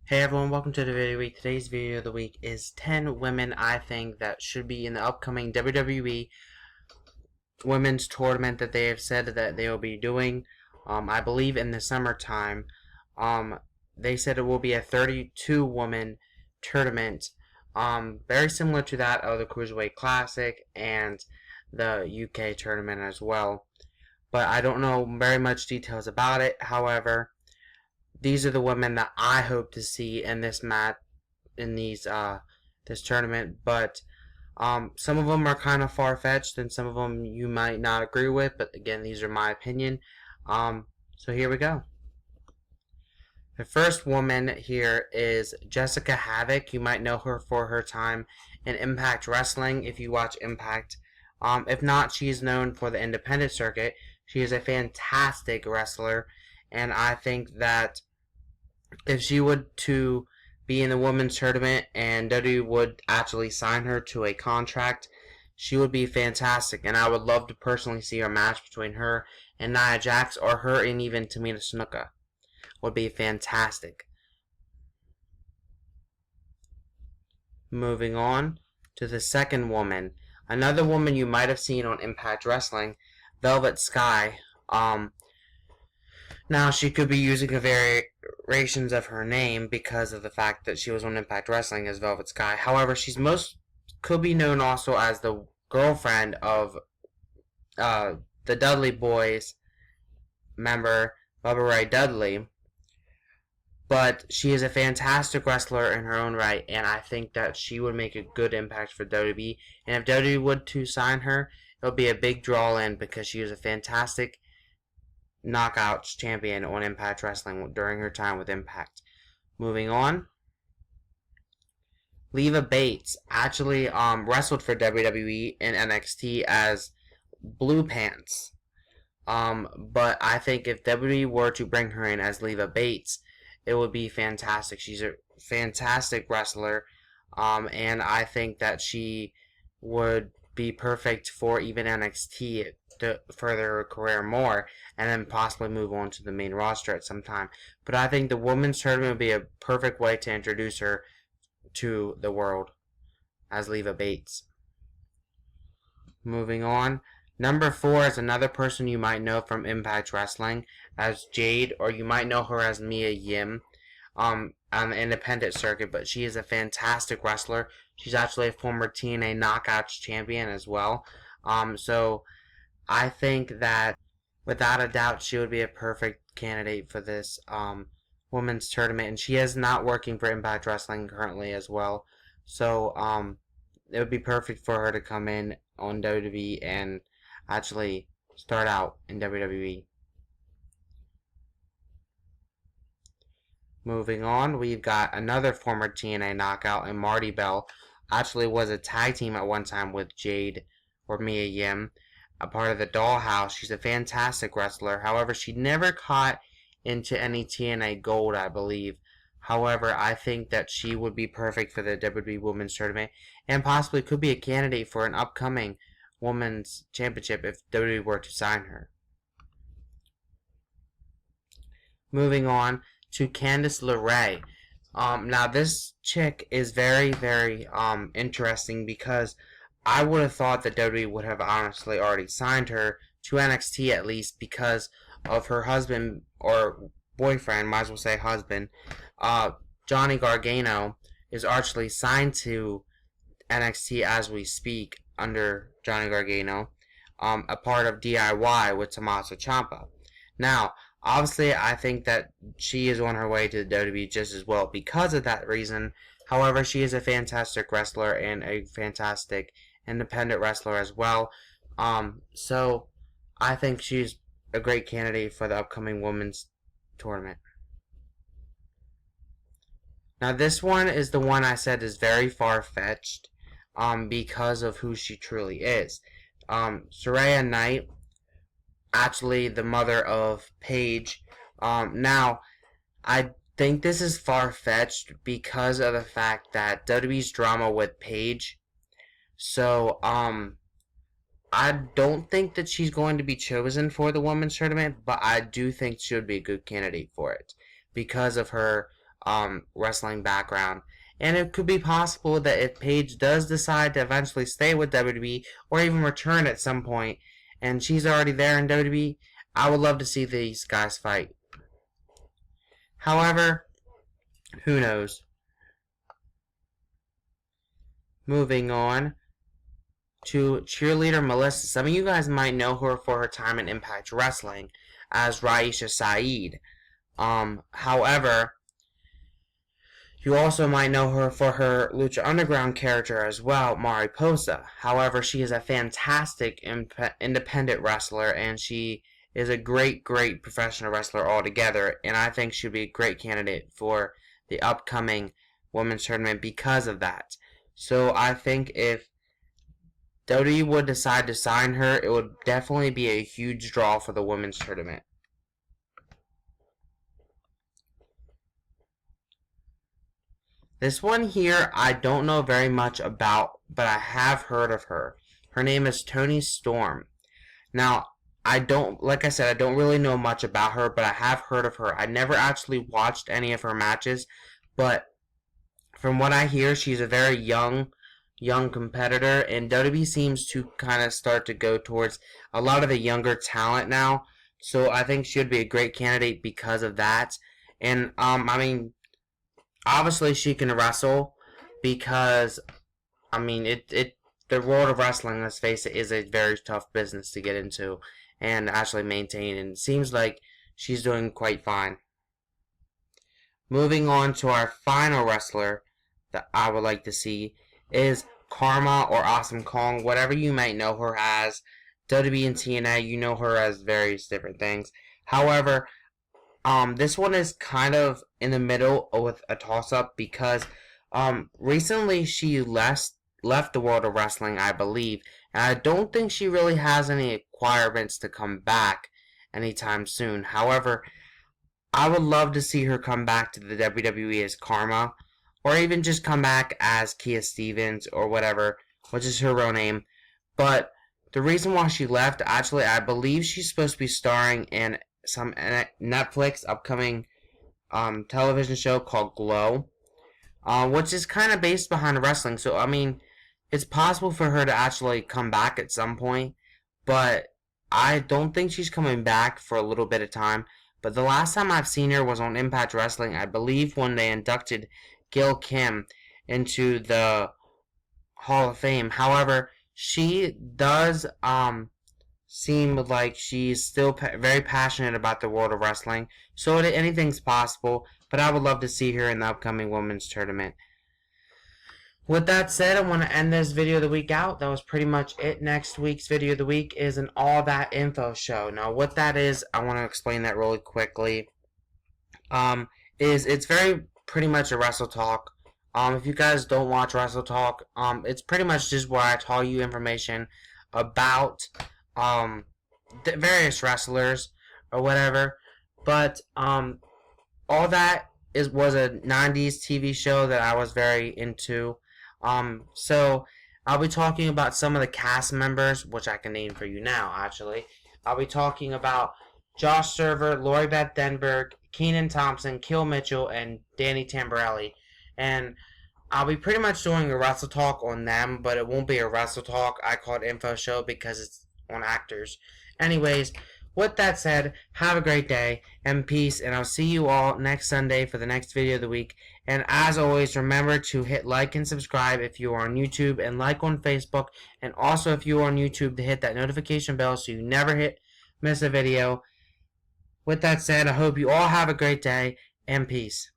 Hey everyone, welcome to the video week. Today's video of the week is 10 women I think that should be in the upcoming WWE Women's Tournament that they have said that they will be doing. I believe in the summertime. They said it will be a 32 woman tournament. Very similar to that of the Cruiserweight Classic and the UK tournament as well. But I don't know very much details about it. However, these are the women that I hope to see in this this tournament. But some of them are kind of far-fetched, and some of them you might not agree with. But again, these are my opinion. So here we go. The first woman here is Jessica Havoc. You might know her for her time in Impact Wrestling if you watch Impact. If not, she is known for the independent circuit. She is a fantastic wrestler, and I think that if she would to be in the women's tournament and WWE would actually sign her to a contract, she would be fantastic, and I would love to personally see a match between her and Nia Jax, or her and even Tamina Snuka. Would be fantastic. Moving on to the second woman. Another woman you might have seen on Impact Wrestling, Velvet Sky. Now, she could be using a variations of her name because of the fact that she was on Impact Wrestling as Velvet Sky. However, she's could be known also as the girlfriend of the Dudley Boys member, Bubba Ray Dudley. But she is a fantastic wrestler in her own right, and I think that she would make a good impact for WWE. And if WWE would to sign her, it would be a big draw in because she is a fantastic Knockouts champion on Impact Wrestling during her time with Impact. Moving on, Liva Bates actually wrestled for WWE in NXT as Blue Pants. But I think if WWE were to bring her in as Liva Bates, it would be fantastic. She's a fantastic wrestler, and I think that she would be perfect for even NXT to further her career more, and then possibly move on to the main roster at some time. But I think the women's tournament would be a perfect way to introduce her to the world as Liva Bates. Moving on, number 4 is another person you might know from Impact Wrestling as Jade, or you might know her as Mia Yim on the independent circuit, but she is a fantastic wrestler. She's actually a former TNA Knockouts champion as well. So I think that without a doubt she would be a perfect candidate for this women's tournament, and she is not working for Impact Wrestling currently as well. So it would be perfect for her to come in on WWE and actually start out in WWE. Moving on, we've got another former TNA knockout, and Marty Bell. Actually was a tag team at one time with Jade or Mia Yim, a part of the Dollhouse. She's a fantastic wrestler. However, she never caught into any TNA gold, I believe. However, I think that she would be perfect for the WWE Women's Tournament and possibly could be a candidate for an upcoming Women's Championship if WWE were to sign her. Moving on to Candice Lee. Now this chick is very, very interesting because I would have thought that WWE would have honestly already signed her to NXT at least because of her husband or boyfriend, might as well say husband, Johnny Gargano is actually signed to NXT as we speak under Johnny Gargano, a part of DIY with Tommaso Ciampa. Now, obviously, I think that she is on her way to the WWE just as well because of that reason. However, she is a fantastic wrestler and a fantastic independent wrestler as well. So I think she's a great candidate for the upcoming women's tournament. Now, this one is the one I said is very far-fetched because of who she truly is. Saraya Knight, actually the mother of Paige. Now, I think this is far-fetched because of the fact that WWE's drama with Paige. So, I don't think that she's going to be chosen for the women's tournament, but I do think she would be a good candidate for it because of her wrestling background. And it could be possible that if Paige does decide to eventually stay with WWE or even return at some point, and she's already there in WWE, I would love to see these guys fight. However, who knows? Moving on to cheerleader Melissa. Some of you guys might know her for her time in Impact Wrestling as Raisha Saeed. However, you also might know her for her Lucha Underground character as well, Mariposa. However, she is a fantastic independent wrestler, and she is a great professional wrestler altogether, and I think she'd be a great candidate for the upcoming women's tournament because of that. So I think if WWE would decide to sign her, it would definitely be a huge draw for the women's tournament. This one here, I don't know very much about, but I have heard of her. Her name is Toni Storm. Now, like I said, I don't really know much about her, but I have heard of her. I never actually watched any of her matches, but from what I hear, she's a very young competitor, and WWE seems to kind of start to go towards a lot of the younger talent now. So I think she would be a great candidate because of that. And I mean, obviously she can wrestle because I mean the world of wrestling, let's face it, is a very tough business to get into and actually maintain, and it seems like she's doing quite fine. Moving on to our final wrestler that I would like to see is Karma or Awesome Kong, whatever you might know her as. WWE and TNA, you know her as various different things. However, this one is kind of in the middle with a toss-up because recently she left the world of wrestling, I believe, and I don't think she really has any requirements to come back anytime soon. However, I would love to see her come back to the WWE as Karma, or even just come back as Kia Stevens or whatever, which is her real name. But the reason why she left, actually, I believe she's supposed to be starring in some Netflix upcoming television show called Glow, which is kind of based behind wrestling. So, I mean, it's possible for her to actually come back at some point, but I don't think she's coming back for a little bit of time. But the last time I've seen her was on Impact Wrestling, I believe when they inducted Gil Kim into the Hall of Fame. However, she does seem like she's still very passionate about the world of wrestling, so anything's possible, but I would love to see her in the upcoming women's tournament. With that said, I want to end this video of the week out. That was pretty much it. Next week's video of the week is an All That Info show. Now, what that is, I want to explain that really quickly. It's very pretty much a Wrestle Talk. If you guys don't watch Wrestle Talk, it's pretty much just where I tell you information about the various wrestlers or whatever. But all that was a 90s TV show that I was very into. So I'll be talking about some of the cast members, which I can name for you now, actually. I'll be talking about Josh Server, Lori Beth Denberg, Kenan Thompson, Kill Mitchell, and Danny Tamberelli. And I'll be pretty much doing a Wrestle Talk on them, but it won't be a Wrestle Talk. I call it Info Show because it's on actors. Anyways, with that said, have a great day and peace, and I'll see you all next Sunday for the next video of the week. And as always, remember to hit like and subscribe if you are on YouTube, and like on Facebook, and also if you are on YouTube to hit that notification bell so you never miss a video. With that said, I hope you all have a great day and peace.